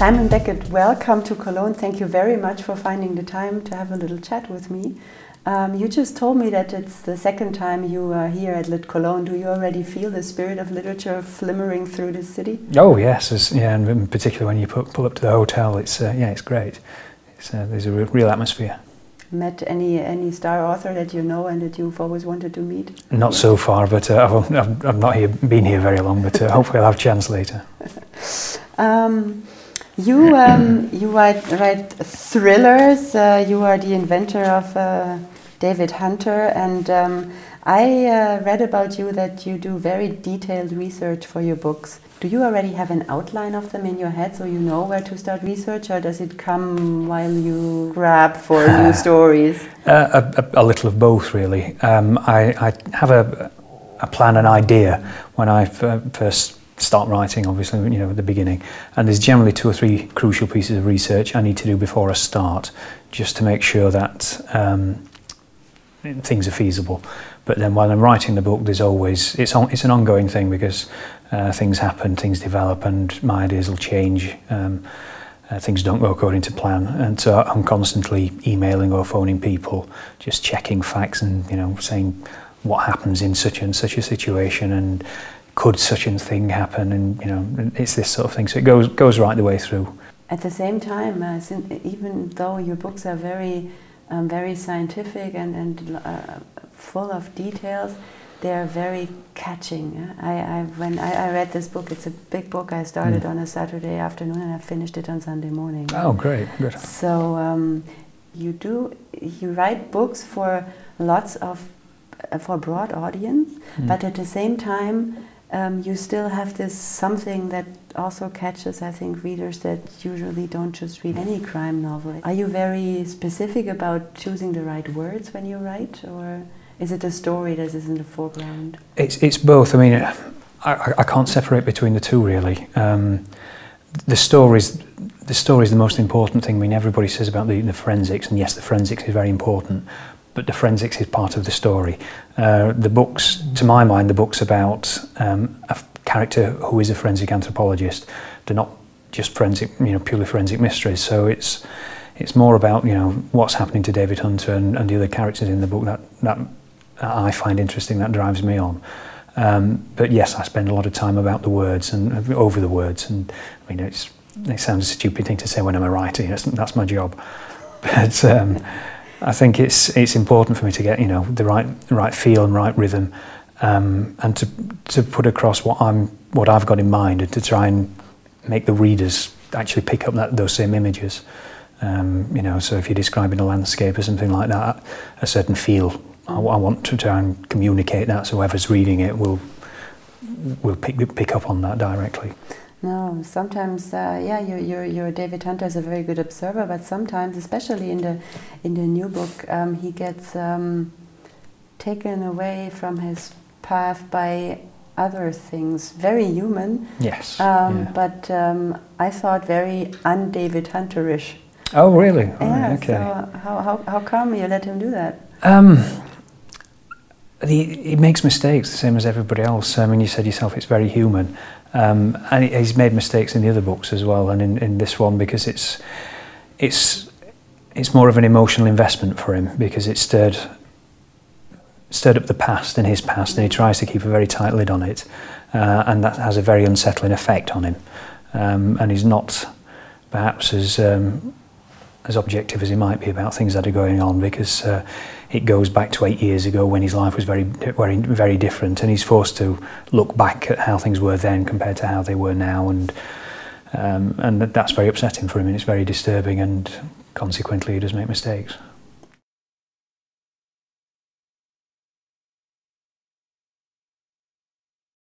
Simon Beckett, welcome to Cologne. Thank you very much for finding the time to have a little chat with me. You just told me that it's the second time you are here at lit.COLOGNE. Do you already feel the spirit of literature flimmering through the city? Oh yes, yeah, and in particular when you pull up to the hotel, it's it's great. There's a real atmosphere. Met any star author that you know and that you've always wanted to meet? Not so far, but I've not been here very long, but hopefully I'll have a chance later. You write thrillers. You are the inventor of David Hunter, and I read about you that you do very detailed research for your books. Do you already have an outline of them in your head, so you know where to start research, or does it come while you grab for new stories? A little of both, really. I have a plan, an idea when I first start writing, obviously, at the beginning, and there's generally 2 or 3 crucial pieces of research I need to do before I start, just to make sure that things are feasible. But then while I'm writing the book, there's always, it's an ongoing thing, because things happen, things develop, and my ideas will change. Things don't go according to plan, and so I'm constantly emailing or phoning people, just checking facts and saying what happens in such and such a situation, and could such a thing happen, and it's this sort of thing. So it goes right the way through. At the same time, even though your books are very scientific and full of details, they are very catching. When I read this book, it's a big book. I started on a Saturday afternoon and I finished it on Sunday morning. Oh, great, good. So you write books for for a broad audience, but at the same time, you still have this something that also catches, I think, readers that usually don't just read any crime novel. Are you very specific about choosing the right words when you write, or is it a story that is in the foreground? It's both. I mean, I can't separate between the two, really. The story's the most important thing. I mean, everybody says about the forensics, and yes, the forensics is very important, but the forensics is part of the story. The books, to my mind, the books about a character who is a forensic anthropologist, they're not just forensic, purely forensic mysteries. So it's more about what's happening to David Hunter and the other characters in the book that I find interesting, that drives me on. But yes, I spend a lot of time about the words and over the words, and I mean it sounds a stupid thing to say when I'm a writer. That's my job, but. I think it's important for me to get the right feel and right rhythm, and to put across what I've got in mind, and to try and make the readers actually pick up those same images. So if you're describing a landscape or something like that, a certain feel, I want to try and communicate that, so whoever's reading it will pick up on that directly. No, sometimes, your David Hunter is a very good observer, but sometimes, especially in the new book, he gets taken away from his path by other things. Very human. Yes. But I thought very un-David Hunterish. Oh, really? Yeah. Okay. So how come you let him do that? He makes mistakes, the same as everybody else. I mean, you said yourself, it's very human. And he's made mistakes in the other books as well, and in this one, because it's more of an emotional investment for him, because it stirred up the past and his past, and he tries to keep a very tight lid on it, and that has a very unsettling effect on him. And he's not perhaps as objective as he might be about things that are going on, because it goes back to 8 years ago when his life was very different, and he's forced to look back at how things were then compared to how they were now, and that's very upsetting for him, and it's very disturbing, and consequently he does make mistakes.